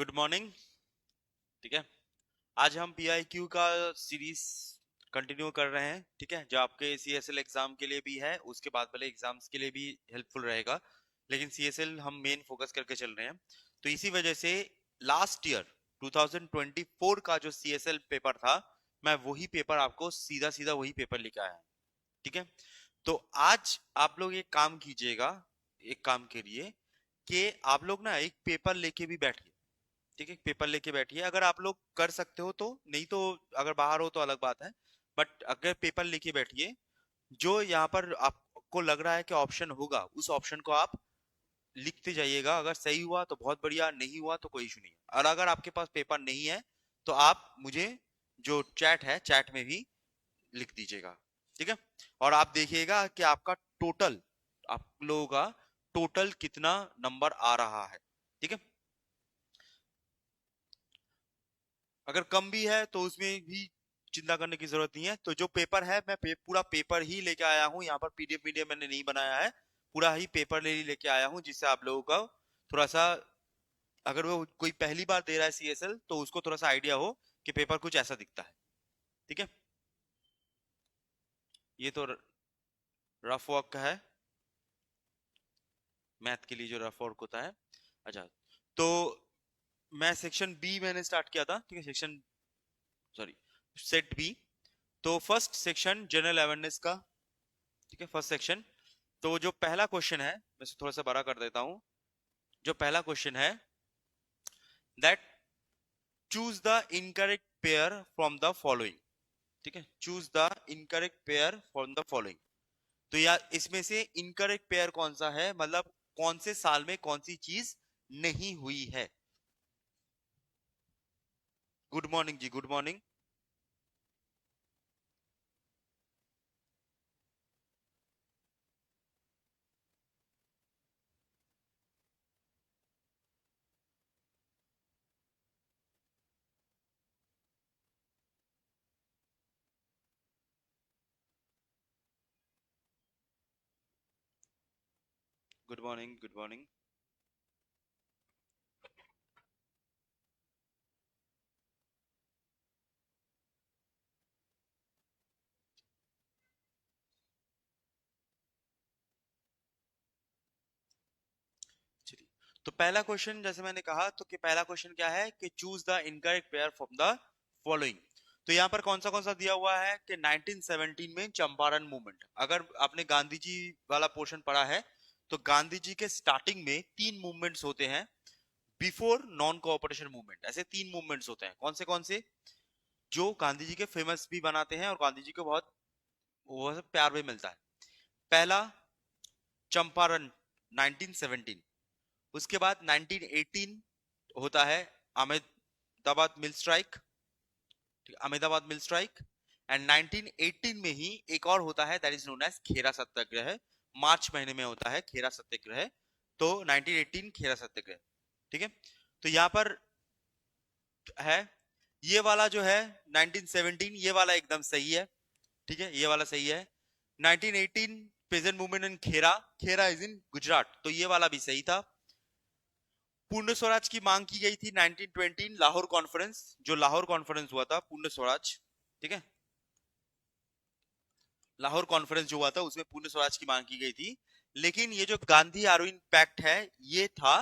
Good morning. ठीक है, आज हम PIQ का सीरीज कंटिन्यू कर रहे हैं। ठीक है, जो आपके CSL एग्जाम के लिए भी है, उसके बाद वाले एग्जाम्स के लिए भी हेल्पफुल रहेगा, लेकिन CSL हम मेन फोकस करके चल रहे हैं। तो इसी वजह से लास्ट ईयर 2024 का जो CSL पेपर था, मैं वही पेपर आपको सीधा सीधा वही पेपर लेके आया हूं। ठीक है, तो आज आप लोग एक काम कीजिएगा, एक काम करिए कि आप लोग ना एक पेपर लेके भी बैठिए। ठीक है, पेपर लेके बैठिए, अगर आप लोग कर सकते हो तो, नहीं तो अगर बाहर हो तो अलग बात है। बट अगर पेपर लेके बैठिए, जो यहाँ पर आपको लग रहा है कि ऑप्शन होगा, उस ऑप्शन को आप लिखते जाइएगा। अगर सही हुआ तो बहुत बढ़िया, नहीं हुआ तो कोई इशू नहीं है। और अगर आपके पास पेपर नहीं है तो आप मुझे जो चैट है, चैट में भी लिख दीजिएगा। ठीक है, और आप देखिएगा कि आपका टोटल, आप लोगों का टोटल कितना नंबर आ रहा है। ठीक है, अगर कम भी है तो उसमें भी चिंता करने की जरूरत नहीं है। तो जो पेपर है, मैं पूरा पेपर ही लेके आया हूँ। यहाँ पर PDF मैंने नहीं बनाया है, पूरा ही पेपर लेके आया हूँ, जिससे आप लोगों का थोड़ा सा, अगर वो कोई पहली बार दे रहा है CSL, तो उसको थोड़ा सा आइडिया हो कि पेपर कुछ ऐसा दिखता है। ठीक है, ये तो रफ वर्क का है, मैथ के लिए जो रफ वर्क होता है। अच्छा, तो मैं सेक्शन बी मैंने स्टार्ट किया था। ठीक है, सेक्शन, सॉरी, सेट बी। तो फर्स्ट सेक्शन जनरल अवेयरनेस का। ठीक है, फर्स्ट सेक्शन। तो जो पहला क्वेश्चन है, मैं इसे थोड़ा सा बड़ा कर देता हूं। जो पहला क्वेश्चन है, that choose the incorrect pair from the following. ठीक है, choose the incorrect pair from the following. तो यार, इसमें से इनकरेक्ट पेयर कौन सा है, मतलब कौन से साल में कौन सी चीज नहीं हुई है। गुड मॉर्निंग जी, good morning. Good morning, good morning. चलिए, तो पहला क्वेश्चन जैसे मैंने कहा, तो कि पहला क्वेश्चन क्या है कि choose the incorrect pair from the following. तो यहाँ पर कौन सा दिया हुआ है कि 1917 में चंपारण मूवमेंट। अगर आपने गांधी जी वाला पोर्शन पढ़ा है, तो गांधी जी के स्टार्टिंग में तीन मूवमेंट्स होते हैं। बिफोर नॉन कोऑपरेशन मूवमेंट, ऐसे तीन मूवमेंट्स होते हैं। कौन से जो गांधी जी के फेमस भी बनाते हैं और गांधी जी को बहुत वो सब प्यार भी मिलता है। पहला चंपारण 1917, उसके बाद 1918 होता है अहमदाबाद मिल strike. Ahmedabad mill strike. And 1918 में ही एक और होता है, दैट इज नोन एज खेरा सत्याग्रह। मार्च महीने में होता है खेरा सत्याग्रह। तो 1918 खेरा सत्याग्रह। ठीक है, तो यहाँ पर है ये वाला जो है 1917, ये वाला एकदम सही है। ठीक है, ये वाला सही है। 1918 peasant movement in Kheda, Kheda is in Gujarat, तो ये वाला भी सही था। पूर्ण स्वराज की मांग की गई थी 1920 लाहौर कॉन्फ्रेंस, जो लाहौर कॉन्फ्रेंस हुआ था, पूर्ण स्वराज। ठीक है, लाहौर कॉन्फ्रेंस जो हुआ था उसमें पूर्ण स्वराज की मांग की गई थी। लेकिन ये जो गांधी आरविन पैक्ट है, ये था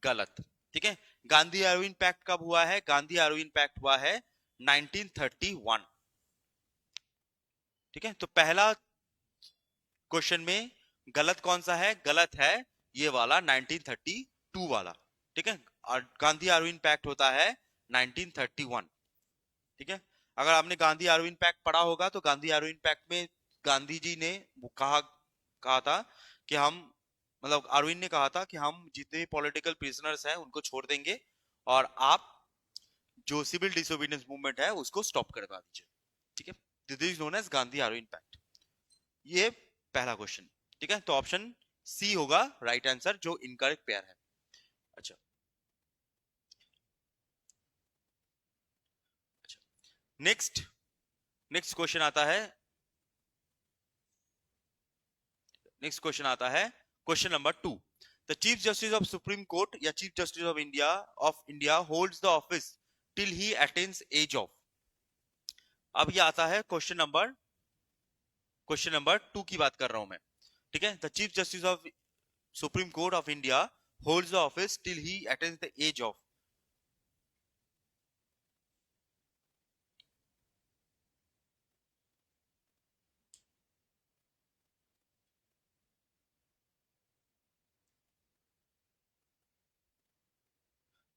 गलत। ठीक है, गांधी आरविन पैक्ट कब हुआ है? गांधी आरविन पैक्ट हुआ है 1931। ठीक है, तो पहला क्वेश्चन में गलत कौन सा है? गलत है ये वाला 1932 वाला। ठीक है, और गांधी आरविन पैक्ट होता है 1931। ठीक है, अगर आपने गांधी आरविन पैक्ट पढ़ा होगा, तो गांधी आरविन पैक्ट में गांधी जी ने कहा कहा था कि हम, मतलब अरविंद ने कहा था कि हम जितने पॉलिटिकल प्रिजनर्स हैं उनको छोड़ देंगे, और आप जो सिविल डिसोबीडियंस मूवमेंट है उसको स्टॉप करवा दीजिए। ठीक है, this is known as Gandhi Irwin pact. ये पहला क्वेश्चन। ठीक है, तो ऑप्शन सी होगा राइट आंसर, जो इनकरेक्ट पेयर है। अच्छा, नेक्स्ट नेक्स्ट क्वेश्चन आता है, नेक्स्ट क्वेश्चन आता है, question number 2। The chief justice of supreme court या chief justice of India holds the office till he attains age of. अब ये आता है क्वेश्चन नंबर 2 की बात कर रहा हूं मैं, ठीक है। The chief justice of supreme court of India holds the office till he attains the age of.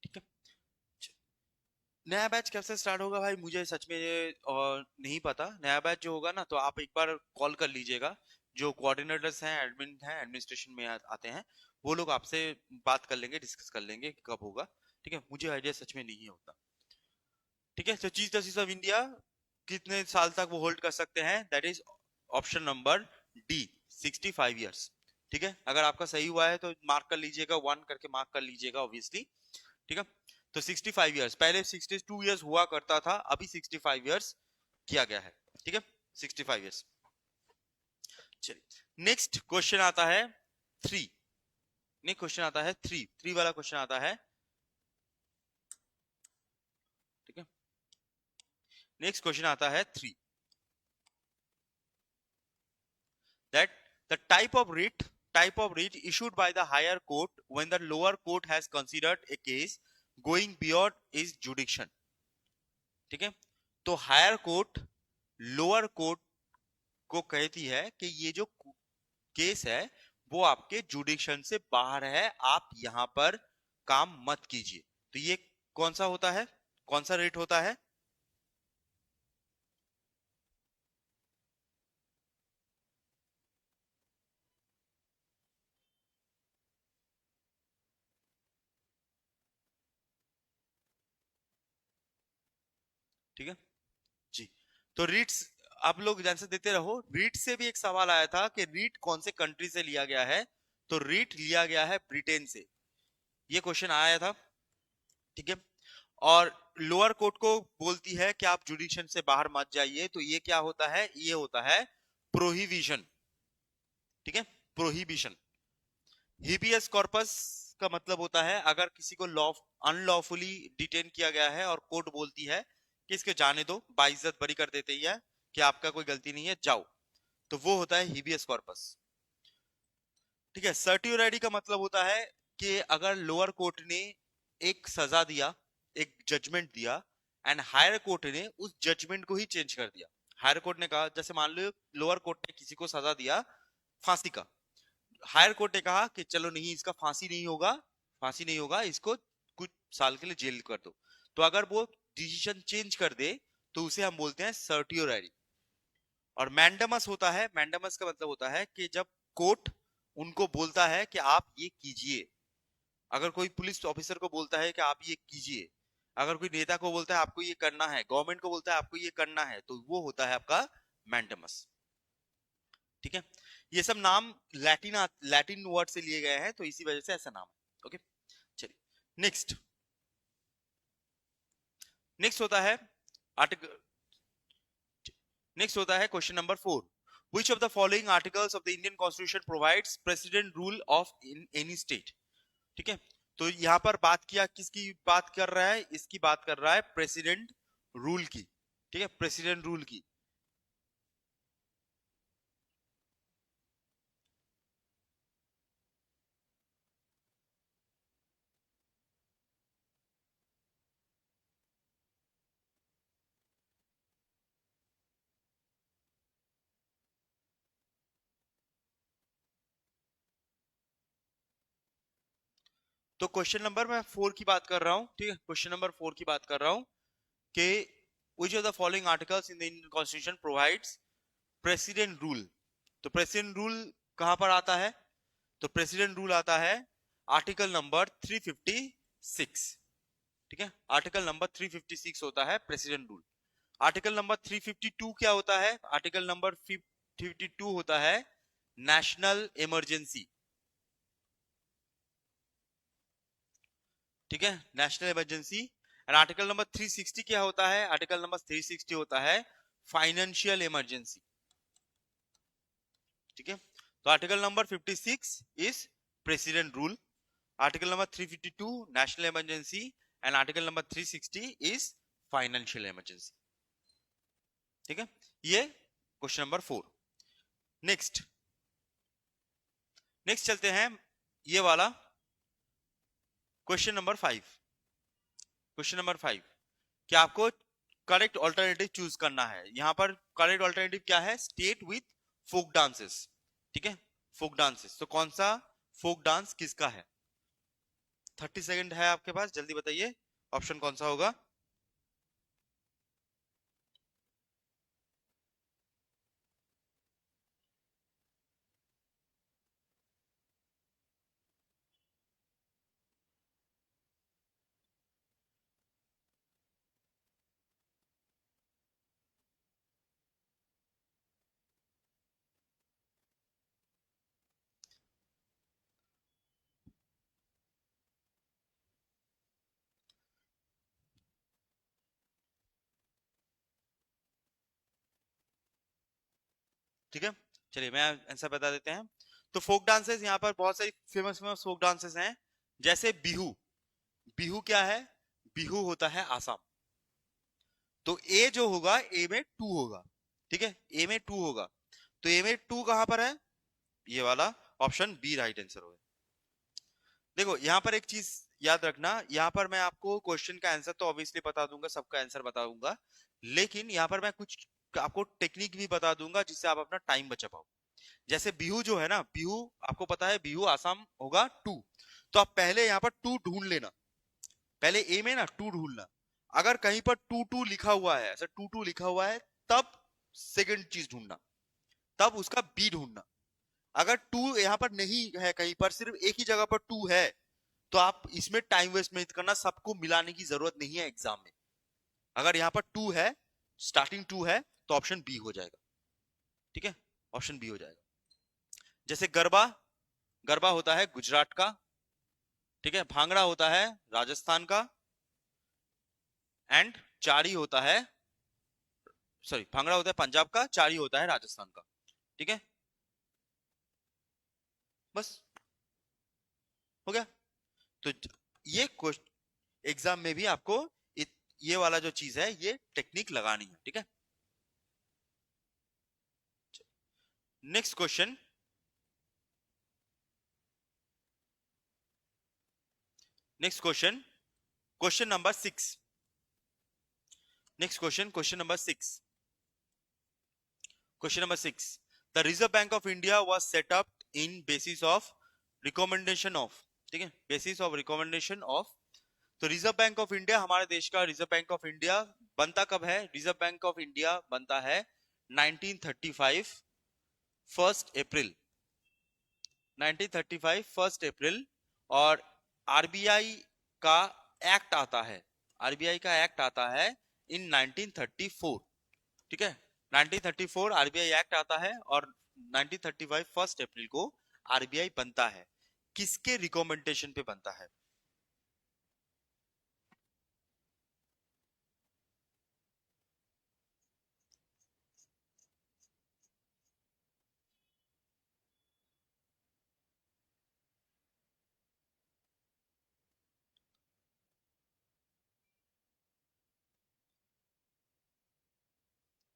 ठीक है, नया बैच कब से स्टार्ट होगा भाई, मुझे सच में नहीं पता। नया बैच जो होगा ना, तो आप एक बार कॉल कर लीजिएगा, जो कोऑर्डिनेटर्स हैं, एडमिन हैं, एडमिनिस्ट्रेशन में आते हैं, वो लोग आपसे बात कर लेंगे, डिस्कस कर लेंगे कि कब होगा। ठीक है, मुझे आइडिया सच में नहीं होता। ठीक है, तो चीफ जस्टिस ऑफ इंडिया कितने साल तक वो होल्ड कर सकते हैं, that is option number D, 65 years. ठीक है, अगर आपका सही हुआ है तो मार्क कर लीजिएगा, 1 करके मार्क कर लीजिएगा ऑब्वियसली। ठीक है, तो 65 ईयर्स, पहले 62 ईयर्स हुआ करता था, अभी 65 ईयर्स किया गया है। ठीक है, 65 ईयर्स। चलिए नेक्स्ट क्वेश्चन आता है 3। नेक्स्ट क्वेश्चन आता है 3 वाला क्वेश्चन आता है। ठीक है, नेक्स्ट क्वेश्चन आता है 3, that the type of writ issued by the higher court when the lower court has considered a case going beyond its jurisdiction। ठीक है, तो हायर कोर्ट लोअर कोर्ट को कहती है कि ये जो केस है वो आपके जुडिक्शन से बाहर है, आप यहां पर काम मत कीजिए। तो ये कौन सा होता है, कौन सा रेट होता है? ठीक है जी, तो रीट्स आप लोग ध्यान से देते रहो। रीट से भी एक सवाल आया था कि रीट कौन से कंट्री से लिया गया है, तो रीट लिया गया है ब्रिटेन से, ये क्वेश्चन आया था। ठीक है, और लोअर कोर्ट को बोलती है कि आप जुडिक्शन से बाहर मत जाइए, तो ये क्या होता है, ये होता है प्रोहिबिशन। ठीक है, प्रोहिबिशन। हिबियस कॉर्पस का मतलब होता है अगर किसी को अनलॉफुली डिटेन किया गया है और कोर्ट बोलती है कि इसके जाने दो, बाइज्जत बरी कर देते ही है कि आपका कोई गलती नहीं है, जाओ, तो वो होता है हिबियस कॉर्पस। ठीक है, सर्टियोराइडी का मतलब होता है कि अगर लोअर कोर्ट ने एक सजा दिया, एक जजमेंट दिया, एंड हायर कोर्ट ने उस जजमेंट को ही चेंज कर दिया। हायर कोर्ट ने कहा, जैसे मान लो लोअर कोर्ट ने किसी को सजा दिया फांसी का, हायर कोर्ट ने कहा कि चलो नहीं, इसका फांसी नहीं होगा, फांसी नहीं होगा, इसको कुछ साल के लिए जेल कर दो, तो अगर वो डिसीजन चेंज कर दे तो उसे हम बोलते हैं सर्टियोराइडी। और मैंडेमस होता है, मैंडेमस का मतलब होता है कि जब कोर्ट उनको बोलता है कि आप ये कीजिए, अगर कोई पुलिस ऑफिसर को बोलता है कि आप ये कीजिए, अगर कोई नेता को बोलता है आपको ये करना है, गवर्नमेंट को बोलता है आपको ये करना है, तो वो होता है आपका मैंडेमस। ठीक है, ये सब नाम लैटिन वर्ड से लिए गए हैं, तो इसी वजह से ऐसा नाम है। ओके, चलिए नेक्स्ट। नेक्स्ट होता है आर्टिकल, नेक्स्ट होता है question number 4। Which of the following articles of the Indian Constitution provides president rule of in any state? ठीक है, तो यहां पर बात किया, किसकी बात कर रहा है, इसकी बात कर रहा है प्रेसिडेंट रूल की। ठीक है, प्रेसिडेंट रूल की। तो क्वेश्चन नंबर मैं 4 की बात कर रहा हूं। ठीक है, क्वेश्चन नंबर 4 की बात कर रहा हूं कि which of the following articles in the Indian Constitution provides president rule। तो प्रेसिडेंट रूल कहां पर आता है, तो प्रेसिडेंट रूल आता है आर्टिकल नंबर 356। ठीक है, आर्टिकल नंबर 356 होता है प्रेसिडेंट रूल। आर्टिकल नंबर 352 क्या होता है, आर्टिकल नंबर 352 होता है नेशनल इमरजेंसी। ठीक है, national emergency. And article number 360 क्या होता है, आर्टिकल नंबर 360 होता है फाइनेंशियल इमरजेंसी। ठीक है, तो article number 56 is president rule, article number 352 national emergency and article number 360 is financial emergency. ठीक है, ये क्वेश्चन नंबर 4। नेक्स्ट नेक्स्ट चलते हैं ये वाला क्वेश्चन नंबर 5। क्वेश्चन नंबर 5 कि आपको करेक्ट ऑल्टरनेटिव चूज करना है। यहां पर करेक्ट ऑल्टरनेटिव क्या है? State with folk dances. ठीक है, फोक डांसेस, तो कौन सा फोक डांस किसका है? 30 सेकंड है आपके पास, जल्दी बताइए ऑप्शन कौन सा होगा। ठीक है, चलिए मैं आंसर बता देते हैं। तो फोक डांसेस यहाँ पर बहुत सारी फेमस फेमस फोक डांसेस हैं, जैसे बिहू। बिहू क्या है? बिहू होता है आसाम। तो ए जो होगा, ए में टू होगा। ठीक है, ए में टू होगा। तो ए में टू कहां पर है? ये वाला ऑप्शन बी राइट आंसर होगा। देखो यहाँ पर एक चीज याद रखना, यहाँ पर मैं आपको क्वेश्चन का आंसर तो ऑब्वियसली बता दूंगा, सबका आंसर बता दूंगा, लेकिन यहाँ पर मैं कुछ आपको टेक्निक भी बता दूंगा जिससे आप अपना टाइम बचा पाओ। जैसे बिहू जो है ना, बिहू आपको पता है बिहू आसाम होगा टू। तो आप पहले यहाँ पर टू ढूंढ लेना, पहले ए में ना टू ढूंढना। अगर कहीं पर टू टू लिखा हुआ है, ऐसा टू टू लिखा हुआ है, तब सेकंड चीज ढूंढना, तब उसका बी ढूंढना। अगर टू यहाँ पर नहीं है, कहीं पर सिर्फ एक ही जगह पर टू है, तो आप इसमें टाइम वेस्ट मत करना, सबको मिलाने की जरूरत नहीं है एग्जाम में। अगर यहाँ पर टू है, स्टार्टिंग टू है, तो ऑप्शन बी हो जाएगा। ठीक है, ऑप्शन बी हो जाएगा। जैसे गरबा, गरबा होता है गुजरात का। ठीक है, भांगड़ा होता है राजस्थान का, एंड चारी होता है, सॉरी भांगड़ा होता है पंजाब का, चारी होता है राजस्थान का। ठीक है, बस हो गया। तो ये क्वेश्चन एग्जाम में भी आपको ये वाला जो चीज है, ये टेक्निक लगानी है। ठीक है, next question. Next question, question number 6। Next question, question number 6। Question number 6, the reserve bank of India was set up in basis of recommendation of. ठीक है, बेसिस ऑफ रिकमेंडेशन ऑफ। तो रिजर्व बैंक ऑफ इंडिया, हमारे देश का reserve bank of India बनता कब है? Reserve bank of India बनता है 1935 फर्स्ट अप्रैल, 1935 फर्स्ट अप्रैल। और आरबीआई का एक्ट आता है, आरबीआई का एक्ट आता है इन 1934। ठीक है, 1934 आरबीआई एक्ट आता है, और 1935 फर्स्ट अप्रैल को आरबीआई बनता है। किसके रिकमेंडेशन पे बनता है?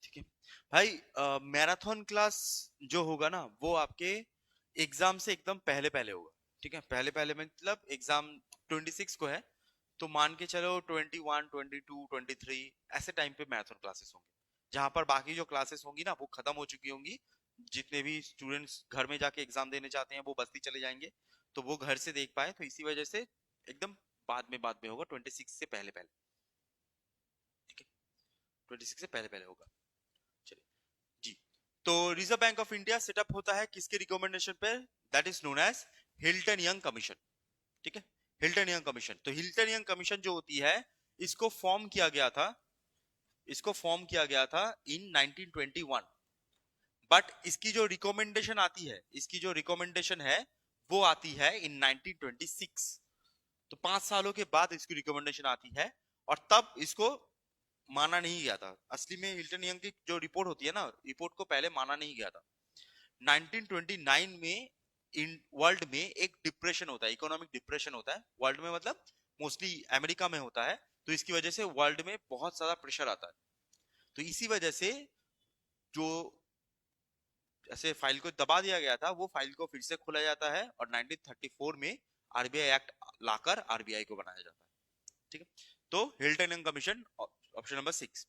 ठीक है भाई, मैराथन क्लास जो होगा ना, वो आपके एग्जाम से एकदम पहले पहले होगा। ठीक है, पहले पहले मतलब एग्जाम 26 को है, तो मान के चलो 21, 22, 23 ऐसे टाइम पे मैराथन क्लासेस होंगे, जहां पर बाकी जो क्लासेस होंगी ना वो खत्म हो चुकी होंगी। जितने भी स्टूडेंट्स घर में जाके एग्जाम देने चाहते हैं वो बस्ती चले जाएंगे, तो वो घर से देख पाए, तो इसी वजह से एकदम बाद में होगा, 26 से पहले पहले। ठीक है, 26 से पहले पहले होगा। चलिए जी, तो reserve bank of India setup होता है किसके रिकमेंडेशन पे? That is known as Hilton Young commission. ठीक है, हिल्टन यंग कमीशन। तो हिल्टन यंग कमीशन जो होती है, इसको फॉर्म किया गया था, इसको फॉर्म किया गया था इन 1921। बट इसकी जो रिकमेंडेशन आती है, इसकी जो रिकमेंडेशन है वो आती है इन 1926। तो 5 सालों के बाद इसकी रिकमेंडेशन आती है, और तब इसको माना नहीं गया था। असली में हिल्टन यंग की जो रिपोर्ट होती है ना, रिपोर्ट को पहले माना नहीं गया था। 1929 में इन वर्ल्ड में एक डिप्रेशन होता है, इकोनॉमिक डिप्रेशन होता है वर्ल्ड में, मतलब मोस्टली अमेरिका में होता है। तो इसकी वजह से वर्ल्ड में बहुत ज्यादा प्रेशर आता है। तो इसी वजह से जो ऐसे फाइल को दबा दिया गया था, वो फाइल को फिर से खोला जाता है और 1934 में आरबीआई एक्ट लाकर आरबीआई को बनाया जाता है। ठीक है, तो Hilton and commission, option number 6।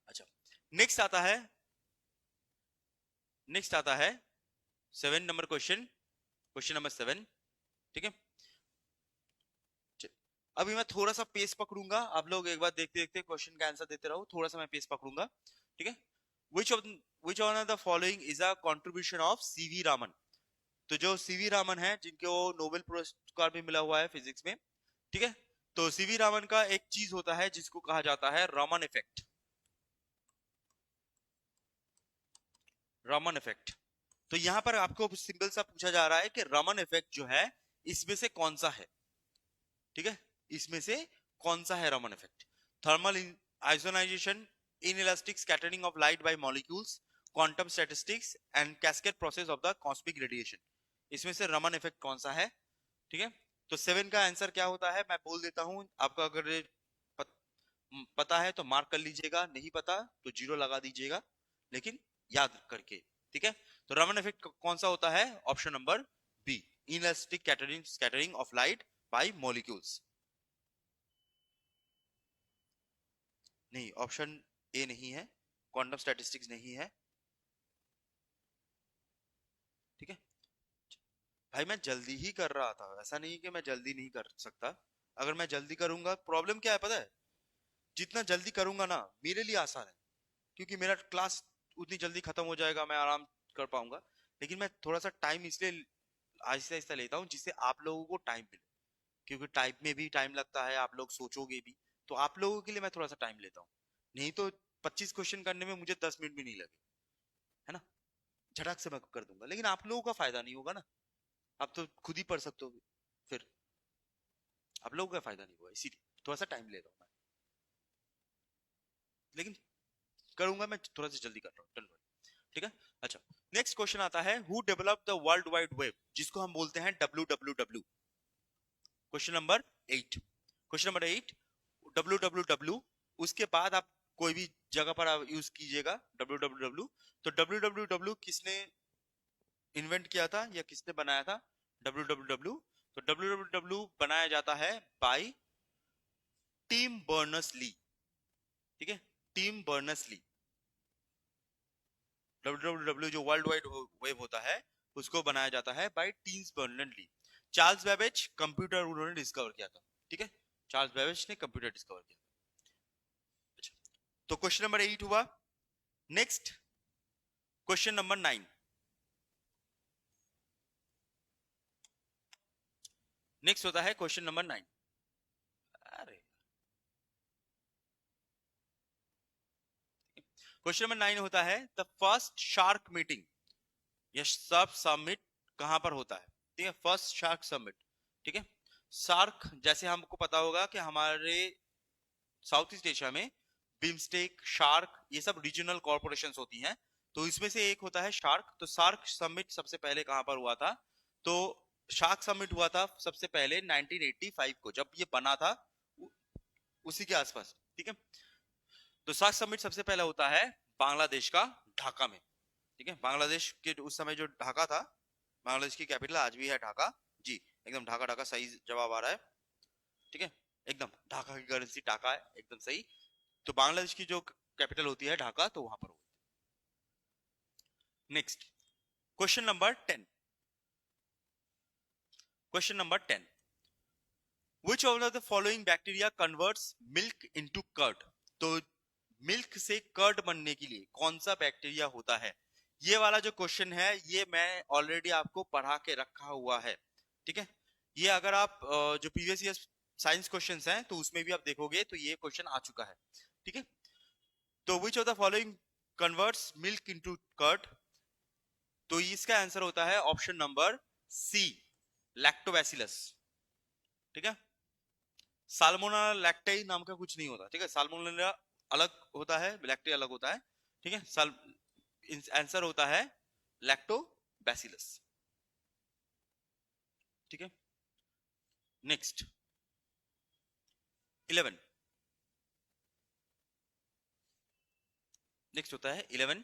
अच्छा, नेक्स्ट आता है, नेक्स्ट आता है 7 नंबर क्वेश्चन, क्वेश्चन नंबर 7। ठीक है, अभी मैं थोड़ा सा पेस पकड़ूंगा, आप लोग एक बार देखते देखते क्वेश्चन का आंसर देते रहो, थोड़ा सा मैं पेस पकड़ूंगा। ठीक है, which of which one of the following is a contribution of CV Raman. तो जो सीवी रामन है, जिनको नोबेल पुरस्कार भी मिला हुआ है फिजिक्स में, ठीक है, तो सीवी रामन का एक चीज होता है जिसको कहा जाता है रमन इफेक्ट। रमन इफेक्ट। तो यहां पर आपको सिंपल सा पूछा जा रहा है कि रमन इफेक्ट जो है इसमें से कौन सा है। ठीक है, इसमें से कौन सा है Raman effect? Thermal ionisation, inelastic scattering of light by molecules, quantum statistics and cascade process of the cosmic radiation। इसमें से रमन इफेक्ट कौन सा है? ठीक है, तो 7 का आंसर क्या होता है मैं बोल देता हूं आपको, अगर पता है तो मार्क कर लीजिएगा, नहीं पता तो 0 लगा दीजिएगा, लेकिन याद करके। ठीक है, तो रमन इफेक्ट कौन सा होता है? Option number B, inelastic scattering of light by molecules। नहीं, ऑप्शन ए नहीं है, क्वांटम स्टैटिस्टिक्स नहीं है। ठीक है भाई, मैं जल्दी ही कर रहा था, ऐसा नहीं कि मैं जल्दी नहीं कर सकता। अगर मैं जल्दी करूंगा, प्रॉब्लम क्या है पता है, जितना जल्दी करूंगा ना मेरे लिए आसान है, क्योंकि मेरा क्लास उतनी जल्दी खत्म हो जाएगा, मैं आराम कर पाऊंगा। लेकिन मैं थोड़ा सा टाइम इसलिए आहिस्ता आहिस्ता लेता हूँ जिससे आप लोगों को टाइम मिले, क्योंकि टाइप में भी टाइम लगता है, आप लोग सोचोगे भी, तो आप लोगों के लिए मैं थोड़ा सा टाइम लेता हूँ। नहीं तो 25 क्वेश्चन करने में मुझे 10 मिनट भी नहीं लगे, है ना, झटक से मैं कर दूंगा, लेकिन आप लोगों का फायदा नहीं होगा ना, आप तो खुद ही पढ़ सकते हो, फिर आप लोगों का फायदा नहीं होगा, इसीलिए थोड़ा सा टाइम ले रहा हूँ मैं, लेकिन करूंगा मैं, थोड़ा सा जल्दी कर रहा हूँ, डन। ठीक है, अच्छा, नेक्स्ट क्वेश्चन आता है, who develop the world wide web, जिसको हम बोलते हैं WWW। Question number 8, question number 8, WWW, उसके बाद आप कोई भी जगह पर आप यूज कीजिएगा WWW। तो WWW किसने इन्वेंट किया था या किसने बनाया था WWW? तो WWW बनाया जाता है बाय टिम बर्नर्स ली। ठीक है, टिम बर्नर्स ली। WWW जो वर्ल्ड वाइड वेब होता है उसको बनाया जाता है by Tim Berners Lee. Charles Babbage computer उन्होंने डिस्कवर किया था। ठीक है, चार्ल्स बेबेज ने कंप्यूटर डिस्कवर किया। अच्छा, तो क्वेश्चन नंबर 8 हुआ। नेक्स्ट क्वेश्चन नंबर 9, नेक्स्ट होता है क्वेश्चन नंबर 9। अरे, क्वेश्चन नंबर 9 होता है, द फर्स्ट शार्क मीटिंग या सब समिट कहां पर होता है? ठीक है, फर्स्ट शार्क समिट। ठीक है, शार्क जैसे हमको पता होगा कि हमारे साउथ ईस्ट एशिया में बिम्स्टेक, शार्क, ये सब रीजनल कॉर्पोरेशंस होती हैं, तो इसमें से एक होता है शार्क। तो शार्क समिट सबसे पहले कहां पर हुआ था? तो शार्क समिट हुआ था सबसे पहले 1985 को, जब ये बना था उसी के आसपास। ठीक है, तो शार्क समिट सबसे पहले होता है बांग्लादेश का ढाका में। ठीक है, बांग्लादेश के उस समय जो ढाका था, बांग्लादेश की कैपिटल आज भी है ढाका। जी, एकदम ढाका, ढाका सही जवाब आ रहा है। ठीक है, एकदम ढाका की करेंसी ढाका है, एकदम सही। तो बांग्लादेश की जो कैपिटल होती है ढाका, तो वहां पर होती है। Next question number 10, question number 10, which of the following bacteria converts milk into curd? तो मिल्क से कर्ड बनने के लिए कौन सा बैक्टीरिया होता है? ये वाला जो क्वेश्चन है ये मैं ऑलरेडी आपको पढ़ा के रखा हुआ है। ठीक है, ये अगर आप जो प्रीवियस ईयर साइंस क्वेश्चंस हैं तो उसमें भी आप देखोगे तो ये क्वेश्चन आ चुका है। ठीक है, तो which of the following converts milk into curd? तो इसका आंसर होता है ऑप्शन नंबर सी, लैक्टोबैसिलस। ठीक है, साल्मोनेला लैक्टाई नाम का कुछ नहीं होता। ठीक है, साल्मोनेला अलग होता है, लैक्टाई अलग होता है। ठीक है, आंसर होता है लैक्टोबैसिलस। ठीक है। नेक्स्ट 11, नेक्स्ट होता है 11,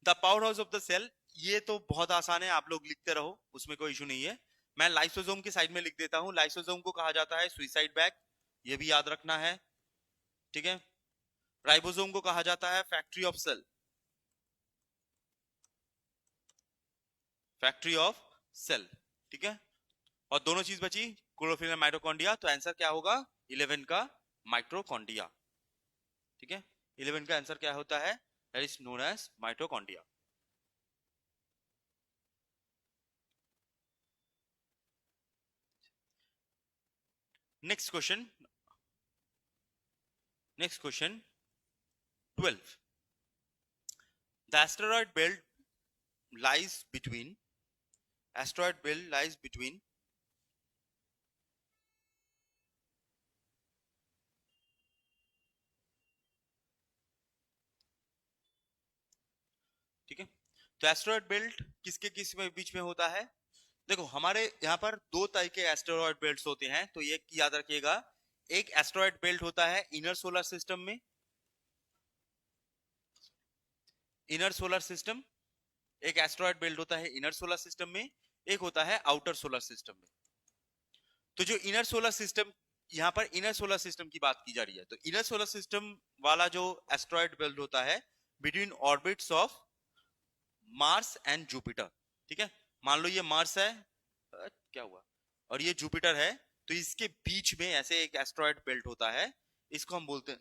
the power house of the cell. ये तो बहुत आसान है, आप लोग लिखते रहो, उसमें कोई इशू नहीं है। मैं लाइसोसोम की साइड में लिख देता हूं। लाइसोसोम को कहा जाता है सुइसाइड बैग, ये भी याद रखना है, ठीक है। राइबोसोम को कहा जाता है factory of cell, factory of cell, ठीक है। और दोनों चीज बची, क्लोरोफिल और माइटोकॉन्ड्रिया, तो आंसर क्या होगा 11 का माइटोकॉन्ड्रिया, ठीक है। 11 का आंसर क्या होता है, that is known as mitochondria. Next question, next question 12, the asteroid belt lies between, asteroid belt lies between, ठीक है। तो एस्टेरॉयड बेल्ट किसके किस में बीच में होता है, देखो हमारे यहाँ पर दो तरह के एस्टेरॉयड बेल्ट्स होते हैं, तो ये याद रखिएगा। एक एस्टेरॉयड बेल्ट होता है इनर सोलर सिस्टम में, इनर सोलर सिस्टम, एक एस्टेरॉयड बेल्ट होता है इनर सोलर सिस्टम में, एक होता है आउटर सोलर सिस्टम में। तो जो इनर सोलर सिस्टम, यहाँ पर इनर सोलर सिस्टम की बात की जा रही है, तो इनर सोलर सिस्टम वाला जो एस्टेरॉयड बेल्ट होता है between orbits of Mars and Jupiter, ठीक है। मान लो ये मार्स है, क्या हुआ, और ये जुपिटर है, तो इसके बीच में ऐसे एक एस्टेरॉयड बेल्ट होता है, इसको हम बोलते हैं,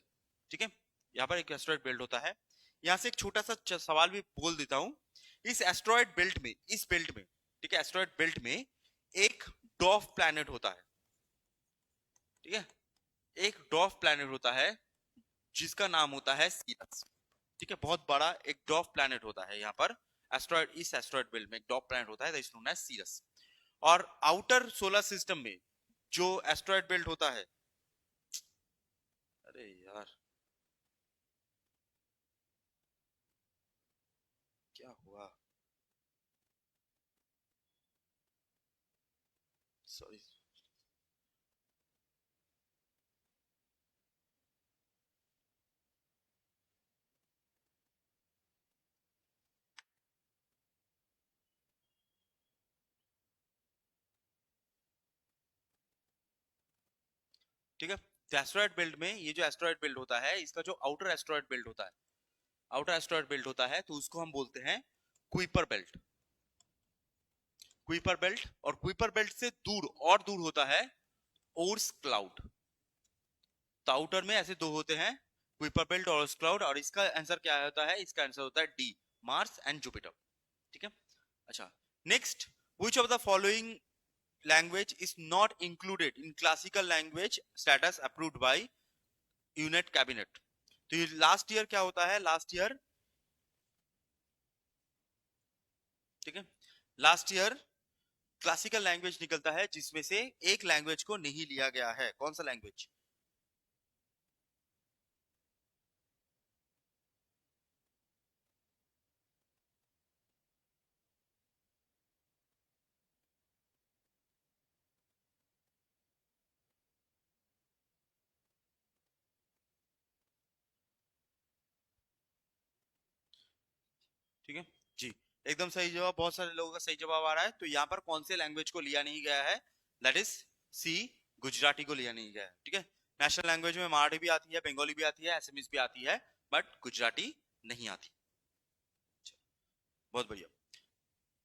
ठीक है। यहाँ पर एक एस्टेरॉयड बेल्ट होता है। यहाँ से एक छोटा सा सवाल भी बोल देता हूं, इस एस्टेरॉयड बेल्ट में, इस बेल्ट में, ठीक है, एस्टेरॉयड बेल्ट में एक डॉर्फ प्लैनेट होता है, ठीक है, एक डॉर्फ प्लैनेट होता है जिसका नाम होता है सीरस, ठीक है। बहुत बड़ा एक डॉर्फ प्लैनेट होता है यहाँ पर एस्टेरॉयड, इस एस्टेरॉयड बेल्ट में एक डॉर्फ प्लैनेट होता है, that is known as Ceres. और आउटर सोलर सिस्टम में जो एस्टेरॉयड बेल्ट होता है, अरे यार क्या हुआ, सॉरी, ठीक है। तो एस्टेरॉयड बेल्ट में ये जो एस्टेरॉयड बेल्ट होता है, इसका जो आउटर एस्टेरॉयड बेल्ट होता है, आउटर एस्टेरॉयड बेल्ट होता है, तो उसको हम बोलते हैं कुइपर बेल्ट, कुइपर बेल्ट। और कुइपर बेल्ट से दूर और दूर होता है ओर्स क्लाउड। तो आउटर में ऐसे दो होते हैं, कुइपर बेल्ट और ओर्स क्लाउड, और इसका आंसर क्या होता है, इसका आंसर होता है डी, मार्स एंड जुपिटर, ठीक है। अच्छा, next, which of the following language is not included in classical language status approved by unit cabinet. तो ये लास्ट ईयर क्या होता है, लास्ट ईयर, ठीक है, लास्ट ईयर क्लासिकल लैंग्वेज निकलता है जिसमें से एक लैंग्वेज को नहीं लिया गया है, कौन सा लैंग्वेज, ठीक है जी, एकदम सही जवाब, बहुत सारे लोगों का सही जवाब आ रहा है। तो यहाँ पर कौन से लैंग्वेज को लिया नहीं गया है, दैट इज सी, गुजराती को लिया नहीं गया है, ठीक है। नेशनल लैंग्वेज में मराठी भी आती है, बंगाली भी आती है, एसएमएस भी आती है, बट गुजराती नहीं आती। बहुत बढ़िया।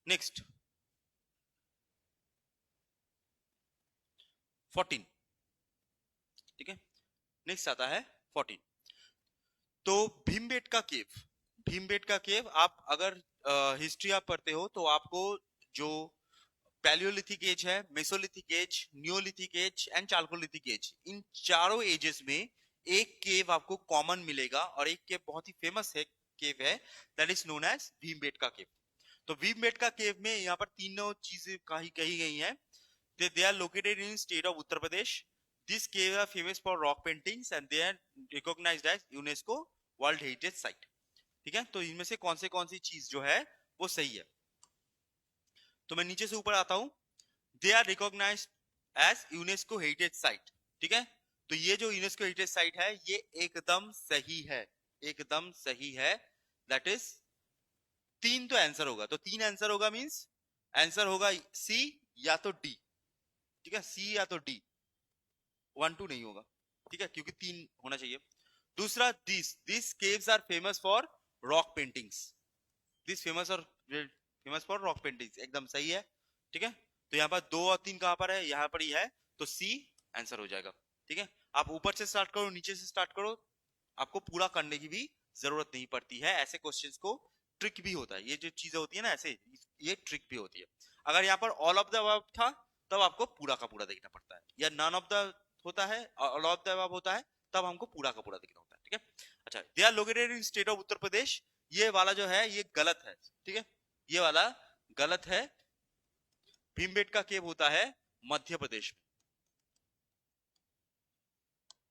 नेक्स्ट 14, ठीक है, नेक्स्ट आता है 14। तो भीमबेटका केव, भीमबेटका केव, आप अगर हिस्ट्री आप पढ़ते हो तो आपको जो पैलियोलिथिक एज है, mesolithic age, neolithic age and chalcolithic age, इन चारों एजेस में एक केव आपको कॉमन मिलेगा, और एक केव बहुत ही फेमस है, केव है, that is known as Bhimbetka cave. तो भीमबेटका केव में यहाँ पर तीनों चीजें कही गई हैं। they are located in state of Uttar Pradesh. These caves are famous for rock paintings and they are recognized as UNESCO World Heritage Site, ठीक है। तो इनमें से कौन सी चीज जो है वो सही है। तो मैं नीचे से ऊपर आता हूं, they are recognised as UNESCO heritage site. ठीक है, तो ये जो यूनेस्को हेरिटेज साइट है ये एकदम सही है, एकदम सही है। दैट इज तीन तो आंसर होगा, तो तीन आंसर होगा मींस आंसर होगा सी या तो डी। ठीक है, सी या तो डी, 1 2 नहीं होगा। ठीक है, क्योंकि तीन होना चाहिए। दूसरा, this caves are famous for rock paintings. This famous for rock paintings, एकदम सही है। ठीक है, तो यहाँ पर दो और तीन कहां पर है, यहाँ पर ही है, तो सी आंसर हो जाएगा। ठीक है, आप ऊपर से स्टार्ट करो नीचे से स्टार्ट करो, आपको पूरा करने की भी जरूरत नहीं पड़ती है। ऐसे क्वेश्चंस को ट्रिक भी होता है, ये जो चीजें होती है ना ऐसे, ये ट्रिक भी होती है। अगर यहाँ पर ऑल ऑफ द अबव था तब आपको पूरा का पूरा देखना पड़ता है, या नन ऑफ द होता है, ऑल ऑफ द अबव होता है तब हमको पूरा का पूरा देखना होता है। ठीक है, अच्छा, they are located in state of Uttar Pradesh, ये वाला जो है ये गलत है। ठीक है, ये वाला गलत है। भीमबेटका केव होता है मध्य प्रदेश में।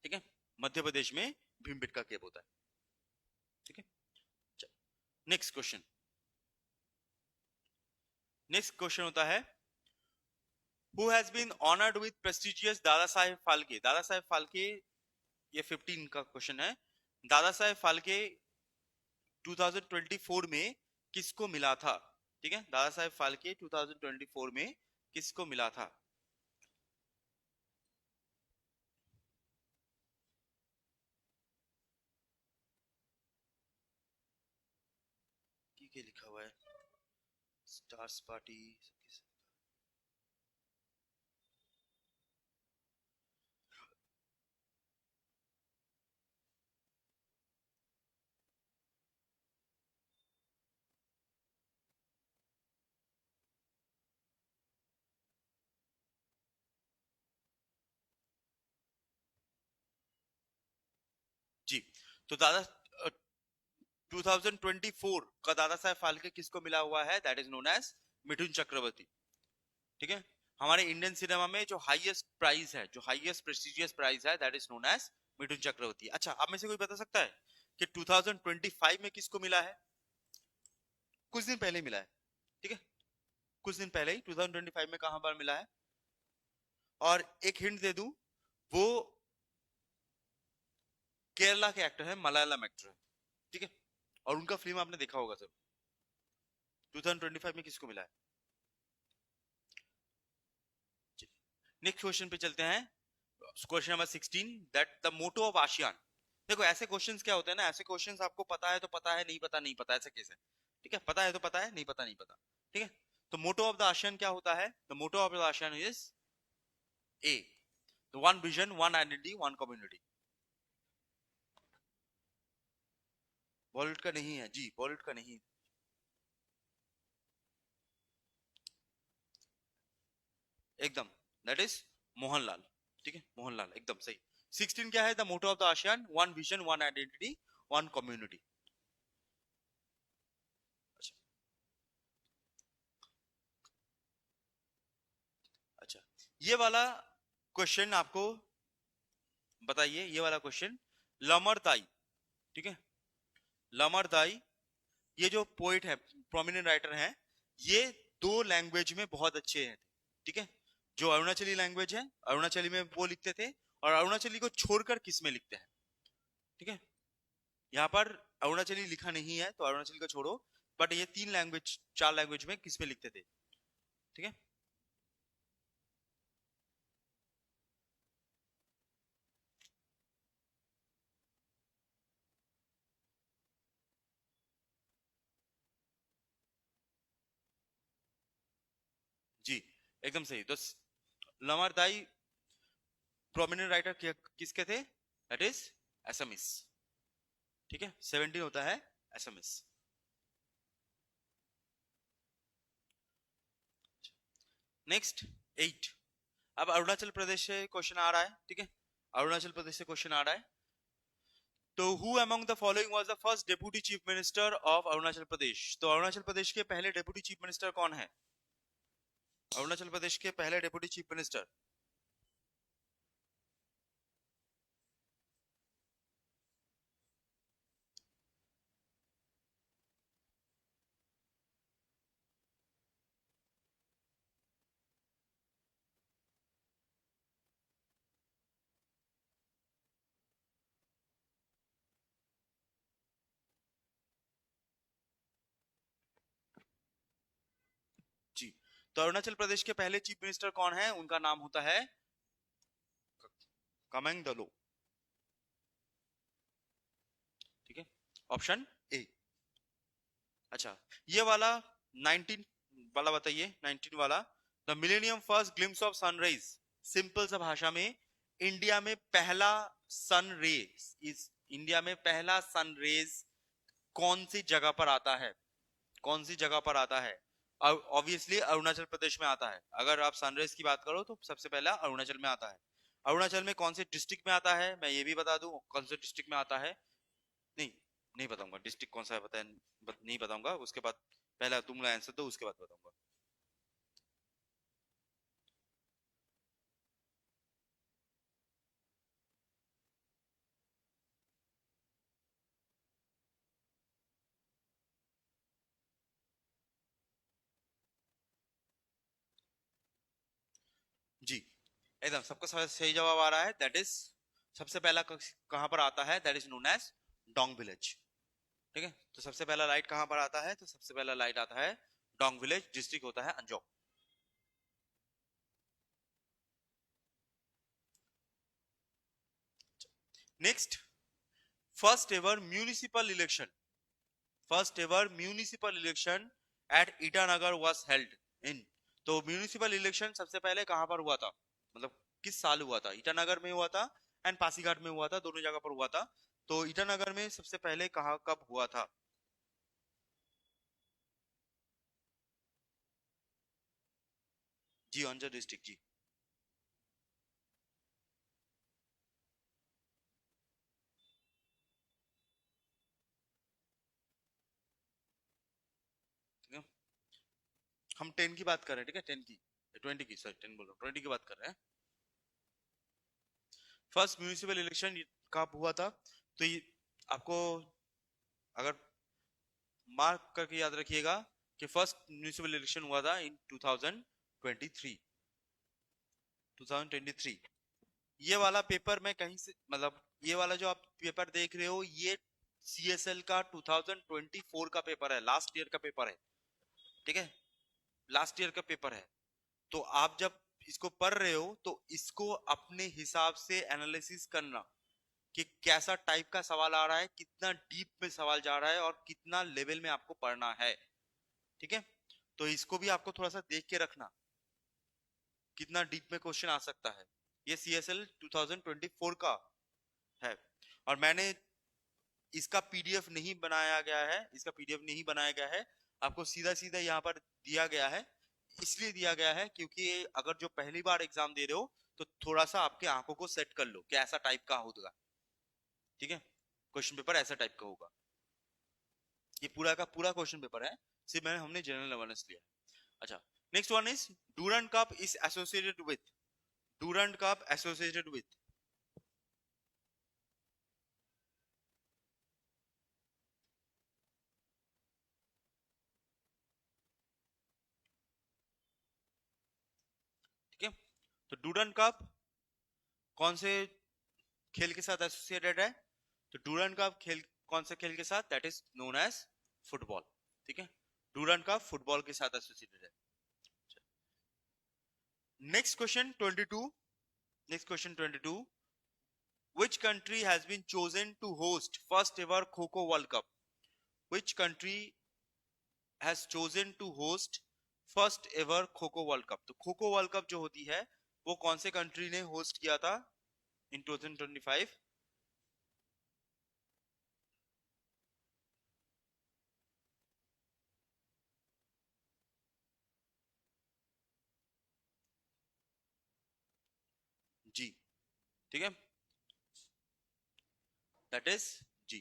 ठीक है, मध्य प्रदेश में भीमबेटका केव होता है। ठीक है, नेक्स्ट क्वेश्चन, नेक्स्ट क्वेश्चन होता है who has been honoured with prestigious Dada Saheb Phalke. दादा साहेब फाल्के, ये 15 का क्वेश्चन है। दादा साहेब फाल्के 2024 में किसको मिला था? ठीक है, दादा साहेब फाल्के 2024 में किसको मिला था? क्या लिखा हुआ है, स्टार्स पार्टी। जी, तो दादा 2024 का दादा साहेब फाल्के किसको मिला हुआ है? That is known as Mithun Chakraborty. ठीक है, हमारे इंडियन सिनेमा में जो हाईएस्ट प्राइज है, जो हाईएस्ट प्रेस्टिजियस प्राइज है, that is known as Mithun Chakraborty. अच्छा, आप में से कोई बता सकता है कि 2025 में किसको मिला है? कुछ दिन पहले मिला है। ठीक है, कुछ दिन पहले ही 2025 में कहां पर मिला है? और एक हिंट दे दूं, वो केरला के एक्टर है, मलयालम एक्टर है। ठीक है, और उनका फिल्म आपने देखा होगा सर। 2025 में किसको मिला है? नेक्स्ट क्वेश्चन पे चलते हैं, question number 16, that the motto of ASEAN. देखो ऐसे क्वेश्चंस क्या होते हैं ना, ऐसे क्वेश्चंस आपको पता है तो पता है, नहीं पता नहीं पता, ऐसा कैसे? ठीक है, पता है तो पता है, नहीं पता नहीं पता। ठीक है, तो मोटो ऑफ द आसियान क्या होता है? The motto of the ASEAN is a, the one vision, one identity, one community. Bollywood का नहीं है जी, बॉलीवुड का नहीं, एकदम दैट इज मोहनलाल। ठीक है, मोहनलाल एकदम सही। 16 क्या है? The motto of the ASEAN, one vision, one identity, one community. अच्छा, अच्छा, ये वाला क्वेश्चन आपको बताइए, ये वाला क्वेश्चन, लमरदाई। ठीक है, लमरदाई, ये जो पोइट है, प्रोमिनेंट राइटर हैं, ये दो लैंग्वेज में बहुत अच्छे हैं। ठीक है, जो अरुणाचली लैंग्वेज है, अरुणाचली में वो लिखते थे, और अरुणाचली को छोड़कर किस में लिखते हैं? ठीक है, यहाँ पर अरुणाचली लिखा नहीं है तो अरुणाचली को छोड़ो, बट ये तीन लैंग्वेज, चार लैंग्वेज में किस में लिखते थे? ठीक है, जी एकदम सही। तो लमरदाई प्रोमिनेंट राइटर किसके थे? That is SMS. ठीक है, 17 होता है एसएमएस। नेक्स्ट 8, अब अरुणाचल प्रदेश से क्वेश्चन आ रहा है। ठीक है, अरुणाचल प्रदेश से क्वेश्चन आ रहा है, तो who among the following was the first deputy chief minister of Arunachal Pradesh? तो अरुणाचल प्रदेश के पहले डेप्यूटी चीफ मिनिस्टर कौन है? अरुणाचल प्रदेश के पहले डेप्यूटी चीफ मिनिस्टर, तो अरुणाचल प्रदेश के पहले चीफ मिनिस्टर कौन है? उनका नाम होता है कमेंग दलो। ठीक है, ऑप्शन ए। अच्छा, ये वाला 19 वाला बताइए, 19 वाला। The millennium first glimpse of sunrise, simple सा भाषा में, इंडिया में पहला सन रे, इस इंडिया में पहला सन रेज कौन सी जगह पर आता है? कौन सी जगह पर आता है? ऑब्वियसली अरुणाचल प्रदेश में आता है। अगर आप सनराइज की बात करो तो सबसे पहला अरुणाचल में आता है। अरुणाचल में कौन से डिस्ट्रिक्ट में आता है मैं ये भी बता दूं, कौन से डिस्ट्रिक्ट में आता है? नहीं, नहीं बताऊंगा डिस्ट्रिक्ट कौन सा है, नहीं बताऊंगा। उसके बाद पहला तुम आंसर दो, उसके बाद बताऊंगा। जी, एकदम सबका सही जवाब आ रहा है। दैट इज सबसे पहला कहां पर आता है? That is known as Dong village. ठीक है, तो सबसे पहला लाइट कहां पर आता है? तो सबसे पहला लाइट आता है डोंग विलेज, डिस्ट्रिक्ट होता है Anjaw. Next, first ever municipal election, first ever municipal election at Itanagar was held in. तो म्यूनिसिपल इलेक्शन सबसे पहले कहां पर हुआ था, मतलब किस साल हुआ था? ईटानगर में हुआ था एंड पासीघाट में हुआ था, दोनों जगह पर हुआ था। तो ईटानगर में सबसे पहले कहां कब हुआ था? जी, अंजा डिस्ट्रिक्ट जी। ठीक है, हम 10 की बात कर रहे हैं। ठीक है, 10 की, 20 की, सॉरी 10 बोल रहा हूँ, 20 की बात कर रहे हैं। फर्स्ट म्यूनिसिपल इलेक्शन कब हुआ था? तो ये आपको अगर मार्क करके याद रखिएगा कि फर्स्ट म्यूनिसिपल इलेक्शन हुआ था इन 2023। 2023। ये वाला पेपर मैं कहीं से, मतलब ये वाला जो आप पेपर देख रहे हो, ये सीएसएल का 2024 का पेपर है, लास्ट ईयर का पेपर है। ठीक है, लास्ट ईयर का पेपर है। तो आप जब इसको पढ़ रहे हो तो इसको अपने हिसाब से एनालिसिस करना कि कैसा टाइप का सवाल आ रहा है, कितना डीप में सवाल जा रहा है और कितना लेवल में आपको पढ़ना है। ठीक है, तो इसको भी आपको थोड़ा सा देख के रखना, कितना डीप में क्वेश्चन आ सकता है। ये सीएसएल 2024 का है, और मैंने इसका पीडीएफ नहीं बनाया गया है, इसका पीडीएफ नहीं बनाया गया है, आपको सीधा सीधा यहाँ पर दिया गया है। इसलिए दिया गया है क्योंकि अगर जो पहली बार एग्जाम दे रहे हो तो थोड़ा सा आपके आंखों को सेट कर लो कि ऐसा टाइप का होगा। ठीक है, क्वेश्चन पेपर ऐसा टाइप का होगा। ये पूरा का पूरा क्वेश्चन पेपर है, सिर्फ मैंने हमने जनरल अवेयरनेस लिया है। अच्छा, next one is Durand cup is associated with, Durand cup associated with. ठीक है, तो डूरंट कप कौन से खेल के साथ एसोसिएटेड है? तो डूरंट कप खेल कौन से खेल के साथ? That is known as football. ठीक है, डूरंट कप फुटबॉल के साथ एसोसिएटेड है। Next question 22, next question 22, which country has been chosen to host first ever kho world cup? Which country has chosen to host first ever kho world cup? तो kho world cup जो होती है वो कौन से country ने host किया था इन 2025? जी, ठीक है, दैट इज जी,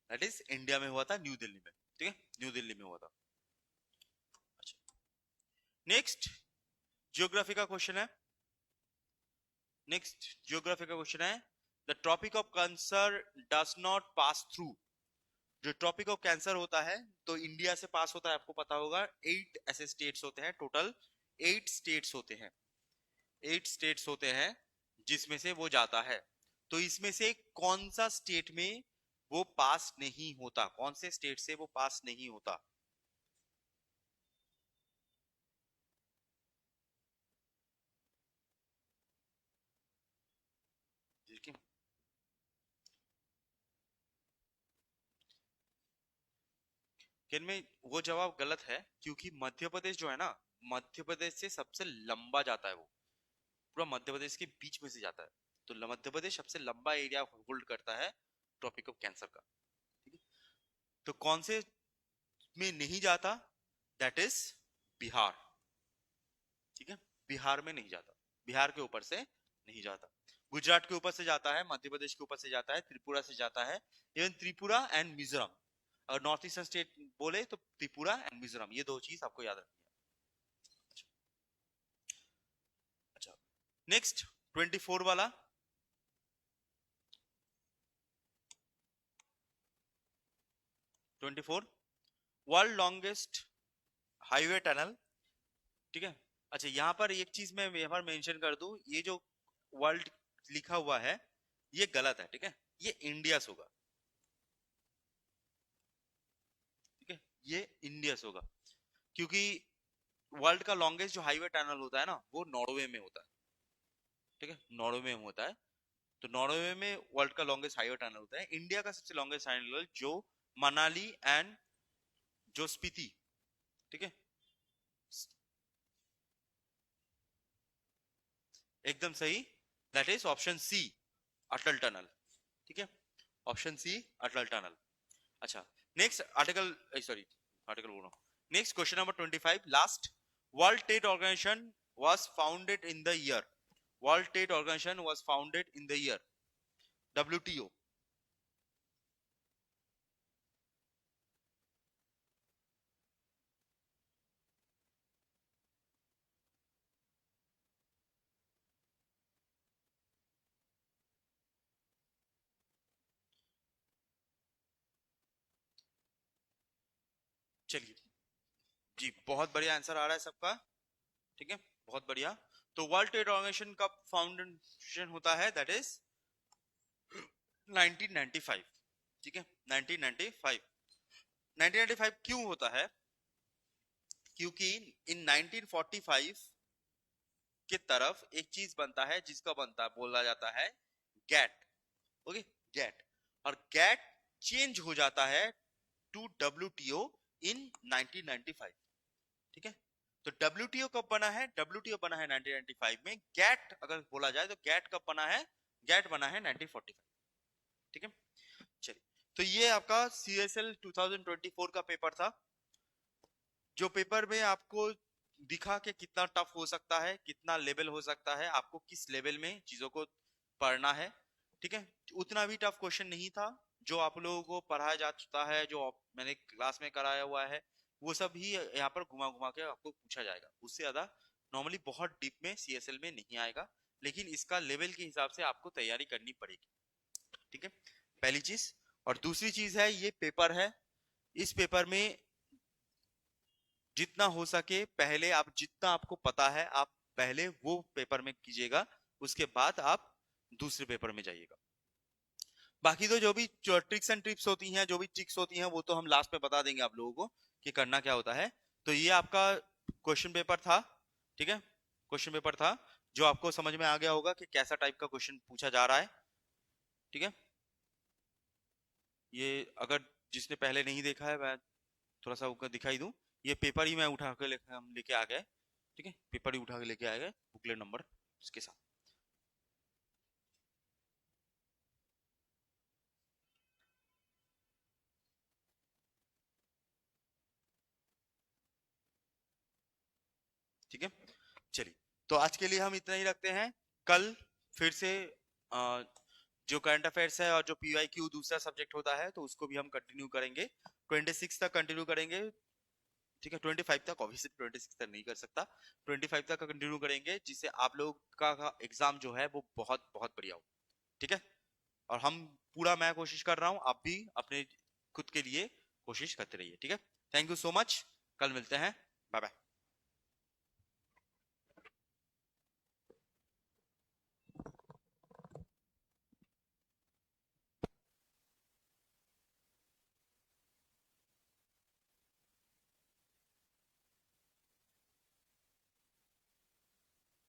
दैट इज इंडिया में हुआ था, न्यू दिल्ली में। ठीक है, न्यू दिल्ली में हुआ था। अच्छा, नेक्स्ट ज्योग्राफी का क्वेश्चन है। नेक्स्ट ज्योग्राफी का क्वेश्चन है, the tropic of cancer does not pass through. जो ट्रॉपिक ऑफ कैंसर होता है तो इंडिया से पास होता है, आपको पता होगा। 8 ऐसे स्टेट्स होते हैं टोटल, 8 स्टेट्स होते हैं, 8 स्टेट्स होते हैं जिसमें से वो जाता है। तो इसमें से कौन सा स्टेट में वो पास नहीं होता? कौन से स्टेट से वो पास नहीं होता? ठीक है, इनमें वो जवाब गलत है, क्योंकि मध्य प्रदेश जो है ना, मध्य प्रदेश से सबसे लंबा जाता है, वो पूरा मध्य प्रदेश के बीच में से जाता है। तो मध्य प्रदेश सबसे लंबा एरिया होल्ड करता है ट्रॉपिक ऑफ कैंसर का। ठीक है, तो कौन से में नहीं जाता? That is Bihar. ठीक है, बिहार में नहीं जाता, बिहार के ऊपर से नहीं जाता। गुजरात के ऊपर से जाता है, मध्य प्रदेश के ऊपर से जाता है, त्रिपुरा से जाता है, इवन त्रिपुरा एंड मिजोरम। अगर नॉर्थ ईस्टर्न स्टेट बोले तो त्रिपुरा एंड मिजोरम, ये दो चीज आपको याद रखनी है। अच्छा, नेक्स्ट 24 वाला। 24, वर्ल्ड लॉन्गेस्ट हाईवे टनल। ठीक है, अच्छा यहाँ पर एक चीज मैं यहाँ पर मेंशन कर दूं, ये जो वर्ल्ड लिखा हुआ है ये गलत है। ठीक है, ये इंडिया होगा। ठीक है, ये इंडिया होगा, क्योंकि वर्ल्ड का लॉन्गेस्ट जो हाईवे टनल होता है ना, वो नॉर्वे में होता है। ठीक है, नॉर्वे में होता है। तो नॉर्वे में वर्ल्ड का लॉन्गेस्ट हाईवे टनल होता है। इंडिया का सबसे लॉन्गेस्ट टनल जो मनाली एंड जो स्पीति। ठीक है, एकदम सही, that is option C, Atal tunnel. ठीक है, ऑप्शन सी, अटल टनल। अच्छा, नेक्स्ट आर्टिकल, सॉरी आर्टिकल बोलो, next question number 25 last. World trade organisation was founded in the year, world trade organization was founded in the year, WTO। चलिए जी, बहुत बढ़िया answer आ रहा है सबका। ठीक है, बहुत बढ़िया। तो वर्ल्ड ट्रेड ऑर्गेनाइजेशन का फाउंडेशन होता है दैट इज 1995। ठीक है, 1995। 1995 क्यों होता है? क्योंकि इन 1945 की तरफ एक चीज बनता है जिसका बनता है, बोला जाता है गैट। Okay, GATT. और गैट चेंज हो जाता है टू WTO इन 1995। ठीक है, तो WTO कब बना है? WTO बना है 1995 में। गैट अगर बोला जाए तो गैट कब बना है? गैट बना है 1945। ठीक है, चलिए, तो ये आपका CSL 2024 का पेपर था, जो पेपर में आपको दिखा कि कितना टफ हो सकता है, कितना लेवल हो सकता है, आपको किस लेवल में चीजों को पढ़ना है। ठीक है, उतना भी टफ क्वेश्चन नहीं था। जो आप लोगों को पढ़ाया जा चुका है, जो मैंने क्लास में कराया हुआ है, वो सब ही यहाँ पर घुमा घुमा के आपको पूछा जाएगा। उससे ज्यादा नॉर्मली बहुत डीप में CSL में नहीं आएगा, लेकिन इसका लेवल के हिसाब से आपको तैयारी करनी पड़ेगी। ठीक है, पहली चीज। और दूसरी चीज है, ये पेपर है, इस पेपर में जितना हो सके पहले आप, जितना आपको पता है आप पहले वो पेपर में कीजिएगा, उसके बाद आप दूसरे पेपर में जाइएगा। बाकी तो जो भी ट्रिक्स एंड टिप्स होती हैं, जो भी ट्रिक्स होती हैं, वो तो हम लास्ट में बता देंगे आप लोगों को कि करना क्या होता है। तो ये आपका क्वेश्चन पेपर था। ठीक है, क्वेश्चन पेपर था जो आपको समझ में आ गया होगा कि कैसा टाइप का क्वेश्चन पूछा जा रहा है। ठीक है, ये अगर जिसने पहले नहीं देखा है, मैं थोड़ा सा ऊपर दिखाई दूं। ये पेपर ही मैं उठा के हम लेके आ गए। ठीक है, पेपर ही उठा के लेके आ गए, बुकलेट नंबर इसके साथ। ठीक है, चलिए, तो आज के लिए हम इतना ही रखते हैं। कल फिर से जो करंट अफेयर्स है और जो PYQ दूसरा सब्जेक्ट होता है, तो उसको भी हम कंटिन्यू करेंगे। 26 तक कंटिन्यू करेंगे। ठीक है, 25 तक, ऑब्वियसली 26 तक नहीं कर सकता, 25 तक कंटिन्यू करेंगे, जिससे आप लोग का एग्जाम जो है वो बहुत बहुत बढ़िया हो। ठीक है, और हम पूरा, मैं कोशिश कर रहा हूँ, आप भी अपने खुद के लिए कोशिश करते रहिए। ठीक है, थैंक यू सो मच, कल मिलते हैं, बाय बाय।